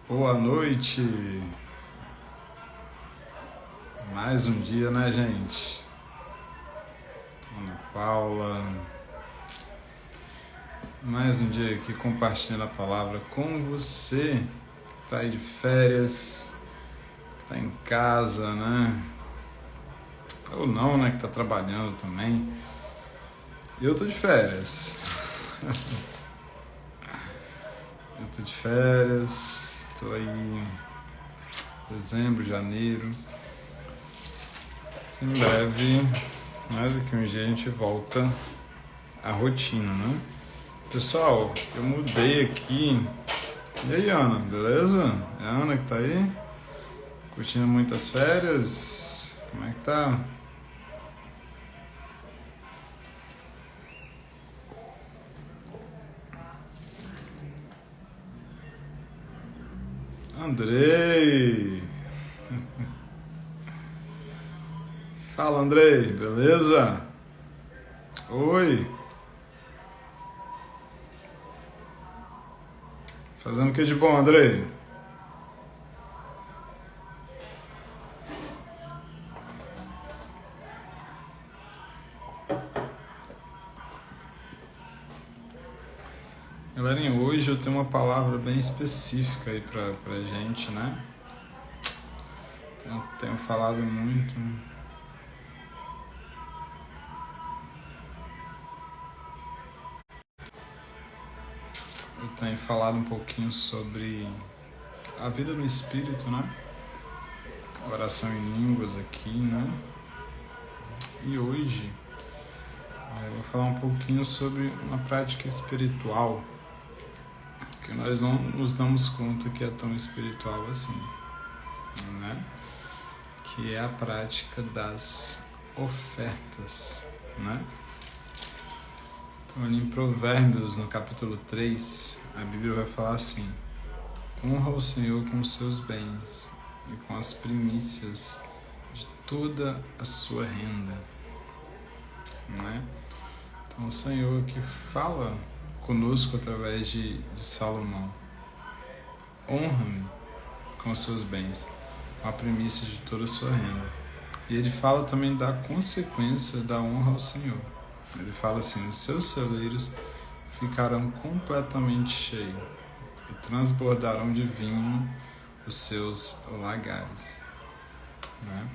Boa noite. Mais um dia, né, gente? Ana Paula. Mais um dia aqui compartilhando a palavra com você. Que tá aí de férias, que tá em casa, né? Ou não, né? Que tá trabalhando também. E eu tô de férias. Eu tô de férias. Tô aí em dezembro, janeiro. Em breve, né, daqui a um dia a gente volta à rotina, né? Pessoal, eu mudei aqui. E aí, Ana, beleza? É a Ana que tá aí? Curtindo muitas férias? Como é que tá? Andrei! Fala, Andrei, beleza? Oi! Fazendo o que de bom, Andrei? Galerinha, hoje eu tenho uma palavra bem específica aí pra gente, né? Tenho falado muito. Eu tenho falado um pouquinho sobre a vida no Espírito, né? Oração em línguas aqui, né? E hoje eu vou falar um pouquinho sobre uma prática espiritual que nós não nos damos conta que é tão espiritual assim, né? Que é a prática das ofertas, né? Então ali em Provérbios, no capítulo 3, a Bíblia vai falar assim: honra o Senhor com os seus bens e com as primícias de toda a sua renda, né? Então o Senhor que fala conosco através de Salomão: honra-me com os seus bens, com a primícia de toda a sua renda. E ele fala também da consequência da honra ao Senhor. Ele fala assim: os seus celeiros ficarão completamente cheios e transbordarão de vinho os seus lagares, né?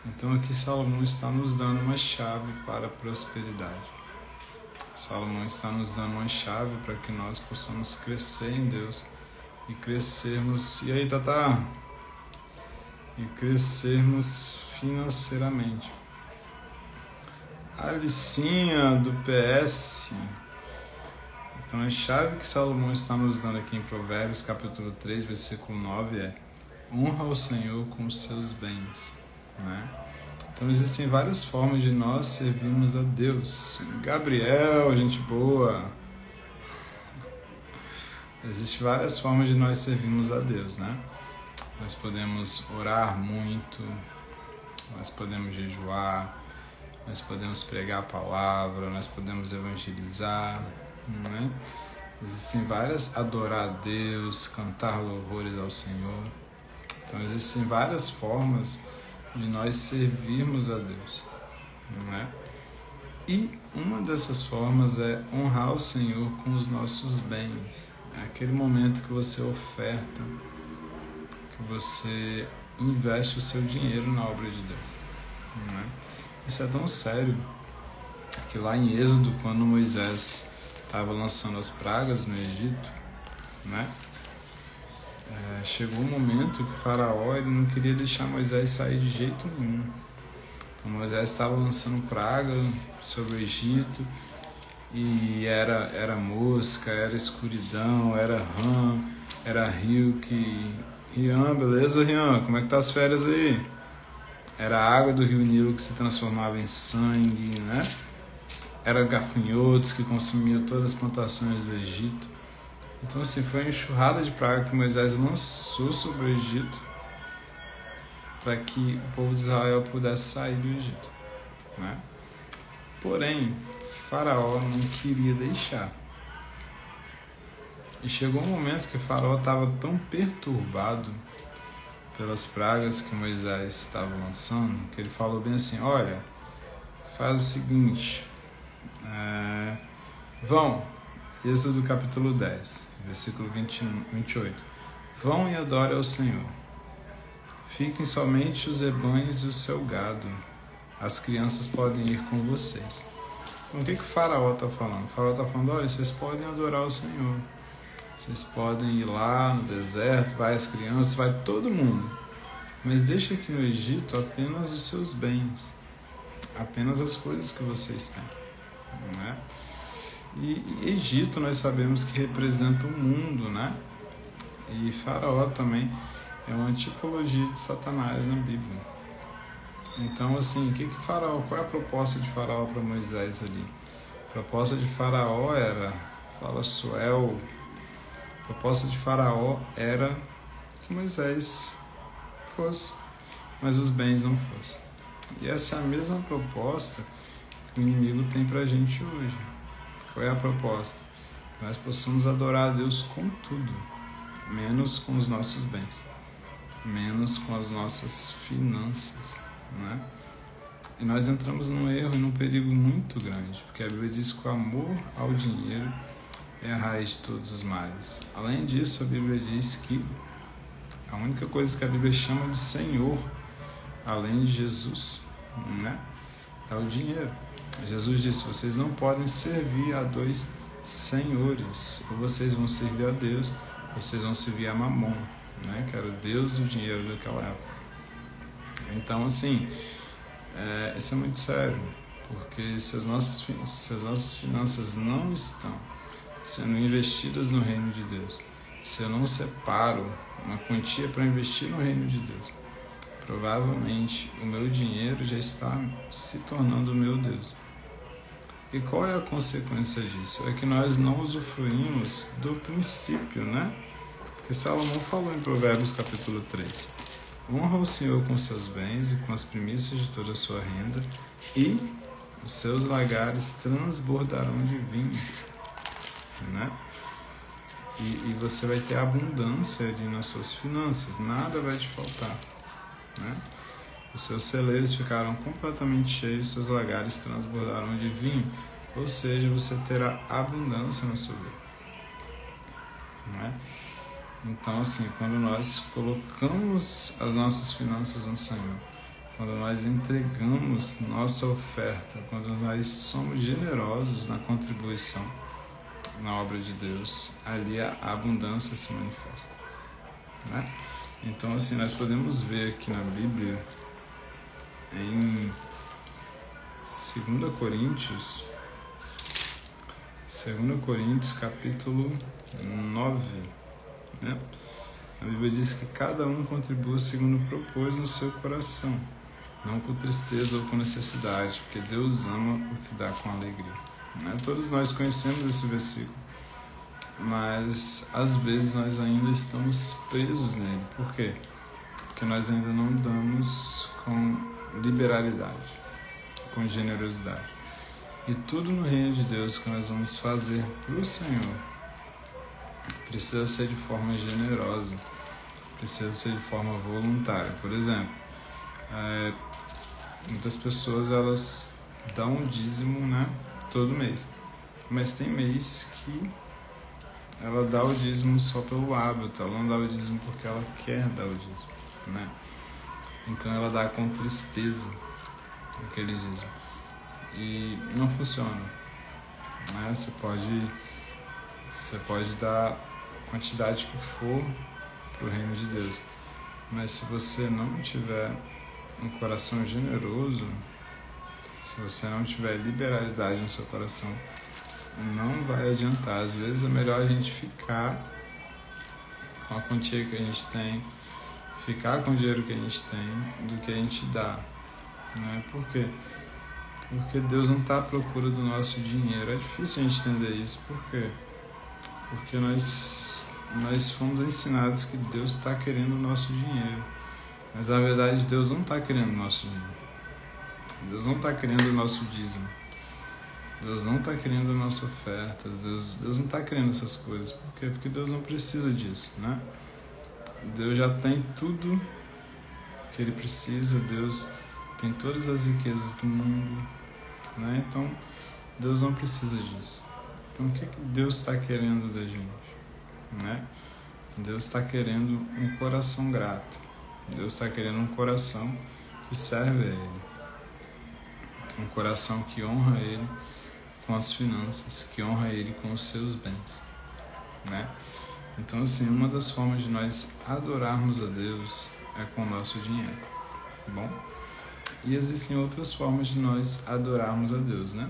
Então aqui Salomão está nos dando uma chave para a prosperidade. Salomão está nos dando uma chave para que nós possamos crescer em Deus e crescermos. E aí, Tata? E crescermos financeiramente. A Alicinha do PS. Então a chave que Salomão está nos dando aqui em Provérbios capítulo 3, versículo 9 é: honra o Senhor com os seus bens, né? Então existem várias formas de nós servirmos a Deus. Gabriel, gente boa. Existem várias formas de nós servirmos a Deus, né? Nós podemos orar muito, nós podemos jejuar, nós podemos pregar a palavra, nós podemos evangelizar, né? Existem várias, adorar a Deus, cantar louvores ao Senhor. Então existem várias formas de nós servirmos a Deus, né? E uma dessas formas é honrar o Senhor com os nossos bens. É aquele momento que você oferta, que você investe o seu dinheiro na obra de Deus, né? Isso é tão sério que lá em Êxodo, quando Moisés estava lançando as pragas no Egito, né? Chegou um momento que o faraó ele não queria deixar Moisés sair de jeito nenhum. Então Moisés estava lançando praga sobre o Egito e era mosca, era escuridão, era rã, era rio que... Rian, beleza, Rian? Como é que tá as férias aí? Era a água do rio Nilo que se transformava em sangue, né? Era gafanhotos que consumiam todas as plantações do Egito. Então assim, foi uma enxurrada de praga que Moisés lançou sobre o Egito para que o povo de Israel pudesse sair do Egito, né? Porém, Faraó não queria deixar. E chegou um momento que Faraó estava tão perturbado pelas pragas que Moisés estava lançando, que ele falou bem assim, olha, faz o seguinte, vão, Êxodo capítulo 10, versículo 28, vão e adorem ao Senhor, fiquem somente os rebanhos e o seu gado, as crianças podem ir com vocês. Então o que o Faraó está falando? O Faraó está falando, olha, vocês podem adorar o Senhor, vocês podem ir lá no deserto, vai as crianças, vai todo mundo, mas deixa aqui no Egito apenas os seus bens, apenas as coisas que vocês têm, né? E Egito nós sabemos que representa o mundo, né? E Faraó também é uma tipologia de Satanás na Bíblia. Então, assim, qual é a proposta de Faraó para Moisés ali? A proposta de Faraó era, a proposta de Faraó era que Moisés fosse, mas os bens não fossem. E essa é a mesma proposta que o inimigo tem para a gente hoje. Qual é a proposta? Que nós possamos adorar a Deus com tudo, menos com os nossos bens, menos com as nossas finanças, né? E nós entramos num erro e num perigo muito grande, porque a Bíblia diz que o amor ao dinheiro é a raiz de todos os males. Além disso, a Bíblia diz que a única coisa que a Bíblia chama de Senhor, além de Jesus, né, é o dinheiro. Jesus disse, vocês não podem servir a dois senhores, ou vocês vão servir a Deus, ou vocês vão servir a Mamon, né, que era o Deus do dinheiro daquela época. Então, assim, isso é muito sério, porque se as nossas finanças não estão sendo investidas no reino de Deus, se eu não separo uma quantia para investir no reino de Deus, provavelmente o meu dinheiro já está se tornando o meu Deus. E qual é a consequência disso? É que nós não usufruímos do princípio, né? Porque Salomão falou em Provérbios capítulo 3. Honra o Senhor com seus bens e com as primícias de toda a sua renda, e os seus lagares transbordarão de vinho, né? E você vai ter abundância ali nas suas finanças, nada vai te faltar, né? Os seus celeiros ficarão completamente cheios, seus lagares transbordarão de vinho, ou seja, você terá abundância na sua vida, né? Então, assim, quando nós colocamos as nossas finanças no Senhor, quando nós entregamos nossa oferta, quando nós somos generosos na contribuição na obra de Deus, ali a abundância se manifesta, né? Então, assim, nós podemos ver aqui na Bíblia, em 2 Coríntios capítulo 9, né? A Bíblia diz que cada um contribua segundo propôs no seu coração, não com tristeza ou com necessidade, porque Deus ama o que dá com alegria, né? Todos nós conhecemos esse versículo, mas às vezes nós ainda estamos presos nele. Por quê? Porque nós ainda não damos com liberalidade, com generosidade. E tudo no reino de Deus que nós vamos fazer para o Senhor precisa ser de forma generosa, precisa ser de forma voluntária. Por exemplo, muitas pessoas elas dão um dízimo, né, todo mês, mas tem mês que ela dá o dízimo só pelo hábito, ela não dá o dízimo porque ela quer dar o dízimo, né? Então ela dá com tristeza aquele dízimo e não funciona, né? Você pode dar a quantidade que for para o reino de Deus, mas se você não tiver um coração generoso, se você não tiver liberalidade no seu coração, não vai adiantar. Às vezes é melhor a gente ficar com a quantia que a gente tem, ficar com o dinheiro que a gente tem, do que a gente dá, né? Por quê? Porque Deus não está à procura do nosso dinheiro. É difícil a gente entender isso. Por quê? Porque nós fomos ensinados que Deus está querendo o nosso dinheiro, mas na verdade Deus não está querendo o nosso dinheiro. Deus não está querendo o nosso dízimo. Deus não está querendo a nossa oferta, Deus não está querendo essas coisas. Por quê? Porque Deus não precisa disso, né? Deus já tem tudo que Ele precisa, Deus tem todas as riquezas do mundo, né? Então, Deus não precisa disso. Então, o que Deus está querendo da gente, né? Deus está querendo um coração grato. Deus está querendo um coração que serve a Ele. Um coração que honra Ele com as finanças, que honra Ele com os seus bens, né? Então, assim, uma das formas de nós adorarmos a Deus é com o nosso dinheiro, tá bom? E existem outras formas de nós adorarmos a Deus, né?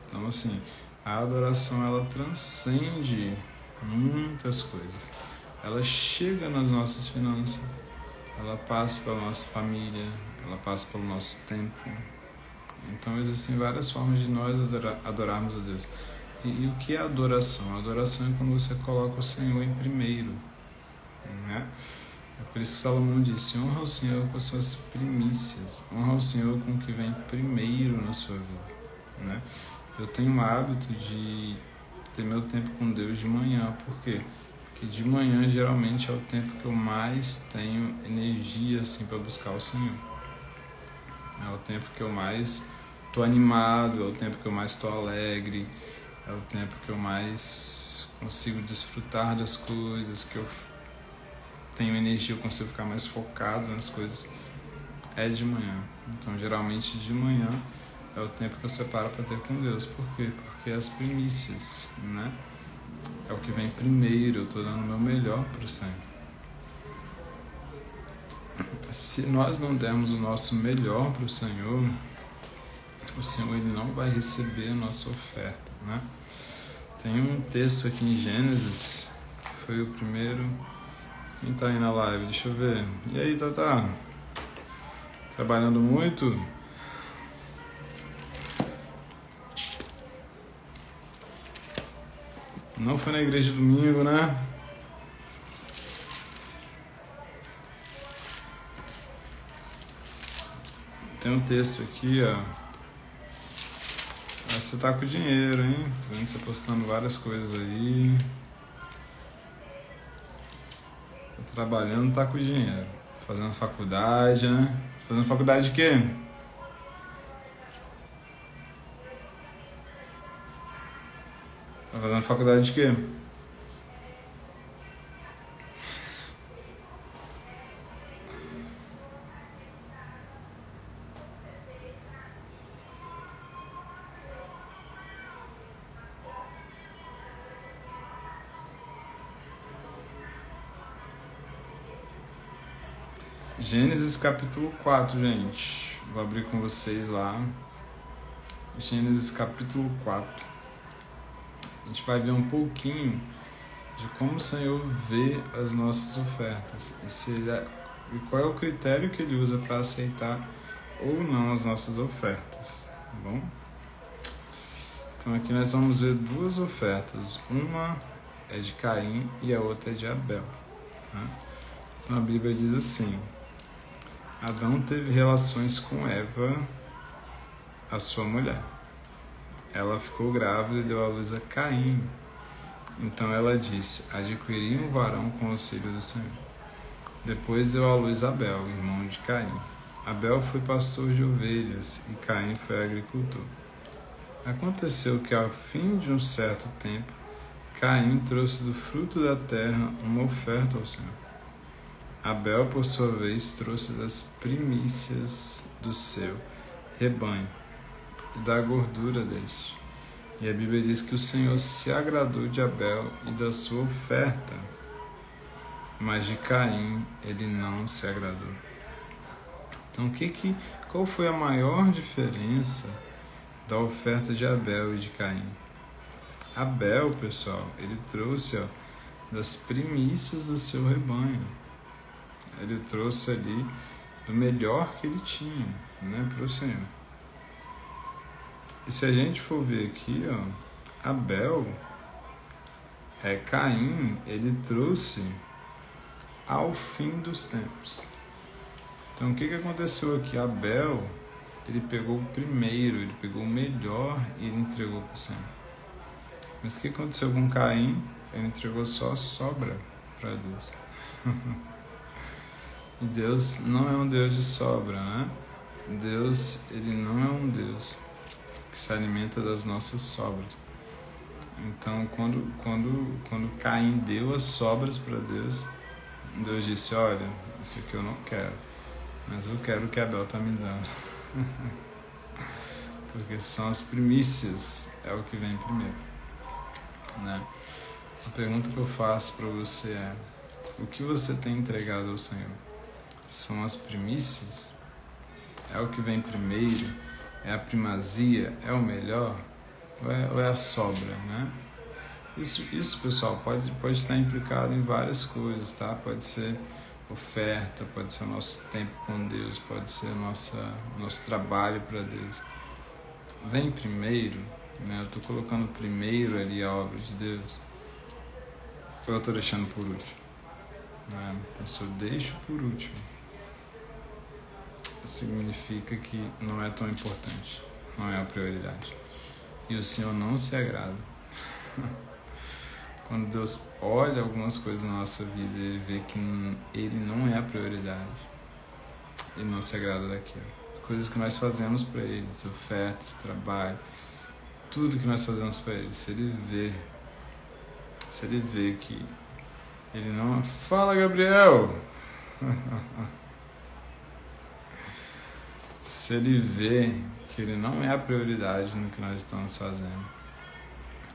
Então, assim, a adoração, ela transcende muitas coisas. Ela chega nas nossas finanças, ela passa pela nossa família, ela passa pelo nosso tempo. Então, existem várias formas de nós adorarmos a Deus. E o que é adoração? A adoração é quando você coloca o Senhor em primeiro, né? É por isso que Salomão disse: honra o Senhor com as suas primícias, honra o Senhor com o que vem primeiro na sua vida, né? Eu tenho o hábito de ter meu tempo com Deus de manhã. Por quê? Porque de manhã geralmente é o tempo que eu mais tenho energia assim, para buscar o Senhor. É o tempo que eu mais estou animado, é o tempo que eu mais estou alegre, é o tempo que eu mais consigo desfrutar das coisas, que eu tenho energia, eu consigo ficar mais focado nas coisas. É de manhã. Então, geralmente de manhã é o tempo que eu separo para ter com Deus. Por quê? Porque as primícias, né? É o que vem primeiro, eu estou dando o meu melhor para o Senhor. Se nós não dermos o nosso melhor para o Senhor Ele não vai receber a nossa oferta, né? Tem um texto aqui em Gênesis, foi o primeiro. Quem tá aí na live? Deixa eu ver. E aí, Tata? Trabalhando muito? Não foi na igreja domingo, né? Tem um texto aqui, ó. Você tá com dinheiro, hein? Tô vendo você postando várias coisas aí. Tá trabalhando, tá com dinheiro. Fazendo faculdade, né? Fazendo faculdade de quê? Tá fazendo faculdade de quê? Gênesis capítulo 4, gente. Vou abrir com vocês lá. Gênesis capítulo 4. A gente vai ver um pouquinho de como o Senhor vê as nossas ofertas. E qual é o critério que Ele usa para aceitar ou não as nossas ofertas. Tá bom? Então aqui nós vamos ver duas ofertas. Uma é de Caim e a outra é de Abel. Tá? Então a Bíblia diz assim: Adão teve relações com Eva, a sua mulher. Ela ficou grávida e deu à luz a Caim. Então ela disse: adquiri um varão com o auxílio do Senhor. Depois deu à luz Abel, irmão de Caim. Abel foi pastor de ovelhas e Caim foi agricultor. Aconteceu que, ao fim de um certo tempo, Caim trouxe do fruto da terra uma oferta ao Senhor. Abel, por sua vez, trouxe das primícias do seu rebanho e da gordura deste. E a Bíblia diz que o Senhor se agradou de Abel e da sua oferta, mas de Caim ele não se agradou. Então, qual foi a maior diferença da oferta de Abel e de Caim? Abel, pessoal, ele trouxe das primícias do seu rebanho. Ele trouxe ali do melhor que ele tinha, né, para o Senhor. E se a gente for ver aqui, Caim, ele trouxe ao fim dos tempos. Então, o que aconteceu aqui? Abel, ele pegou o primeiro, ele pegou o melhor e ele entregou para o Senhor. Mas o que aconteceu com Caim? Ele entregou só a sobra para Deus. E Deus não é um Deus de sobra, né? Deus, ele não é um Deus que se alimenta das nossas sobras. Então, quando Caim deu as sobras para Deus, Deus disse, olha, isso aqui eu não quero, mas eu quero o que Abel está me dando. Porque são as primícias, é o que vem primeiro, né? A pergunta que eu faço para você é, o que você tem entregado ao Senhor? São as primícias? É o que vem primeiro? É a primazia? É o melhor? Ou é a sobra, né? Isso, pessoal, pode estar implicado em várias coisas, tá? Pode ser oferta, pode ser o nosso tempo com Deus, pode ser o nosso trabalho para Deus. Vem primeiro, né? Eu estou colocando primeiro ali a obra de Deus, ou eu estou deixando por último? Né? Então, se eu deixo por último, significa que não é tão importante, não é a prioridade. E o Senhor não se agrada. Quando Deus olha algumas coisas na nossa vida, Ele vê que Ele não é a prioridade. Ele não se agrada daquilo. Coisas que nós fazemos para Ele, ofertas, trabalho, tudo que nós fazemos para Ele, se Ele vê que Ele não... Fala, Gabriel! Se Ele vê que Ele não é a prioridade no que nós estamos fazendo,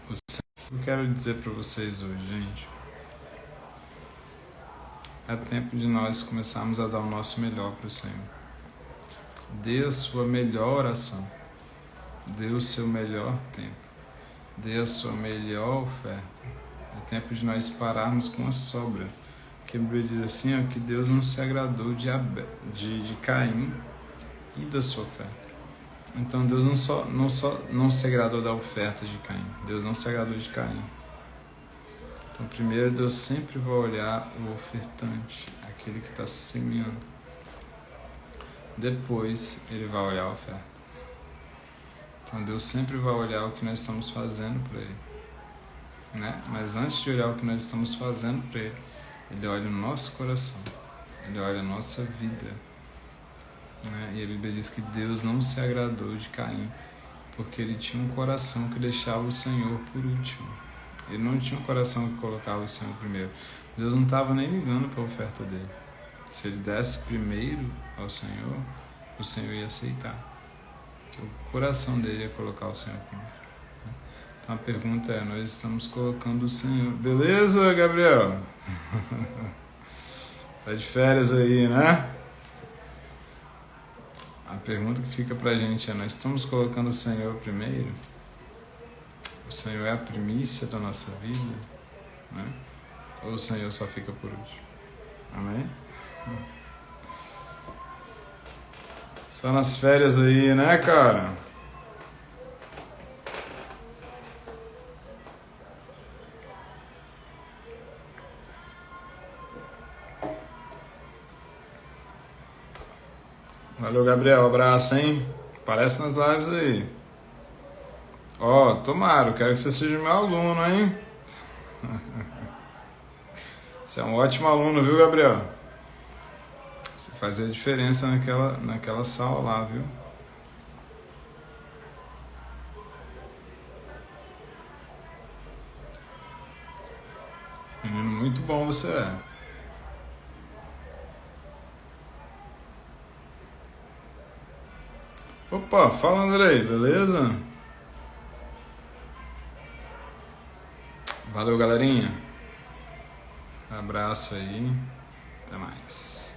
o que eu quero dizer para vocês hoje, gente, é tempo de nós começarmos a dar o nosso melhor para o Senhor. Dê a sua melhor oração, dê o seu melhor tempo, dê a sua melhor oferta. É tempo de nós pararmos com a sobra. Que a Bíblia diz assim, ó, que Deus não se agradou de Caim e da sua oferta. Então Deus não se agradou da oferta de Caim. Deus não se agradou de Caim. Então primeiro Deus sempre vai olhar o ofertante, aquele que está semeando. Depois Ele vai olhar a oferta. Então Deus sempre vai olhar o que nós estamos fazendo para Ele, né? Mas antes de olhar o que nós estamos fazendo para Ele, Ele olha o nosso coração, Ele olha a nossa vida. E a Bíblia diz que Deus não se agradou de Caim, porque ele tinha um coração que deixava o Senhor por último. Ele não tinha um coração que colocava o Senhor primeiro. Deus não estava nem ligando para a oferta dele. Se ele desse primeiro ao Senhor, o Senhor ia aceitar. Porque o coração dele ia colocar o Senhor primeiro. Então a pergunta é, nós estamos colocando o Senhor... Beleza, Gabriel? Tá de férias aí, né? A pergunta que fica pra gente é, nós estamos colocando o Senhor primeiro? O Senhor é a primícia da nossa vida? Né? Ou o Senhor só fica por último? Amém? Só nas férias aí, né, cara? Valeu, Gabriel. Abraço, hein? Aparece nas lives aí. Ó, tomara. Quero que você seja meu aluno, hein? Você é um ótimo aluno, viu, Gabriel? Você fazia diferença naquela sala lá, viu? Menino muito bom você é. Opa, fala, Andrei, beleza? Valeu, galerinha. Abraço aí. Até mais.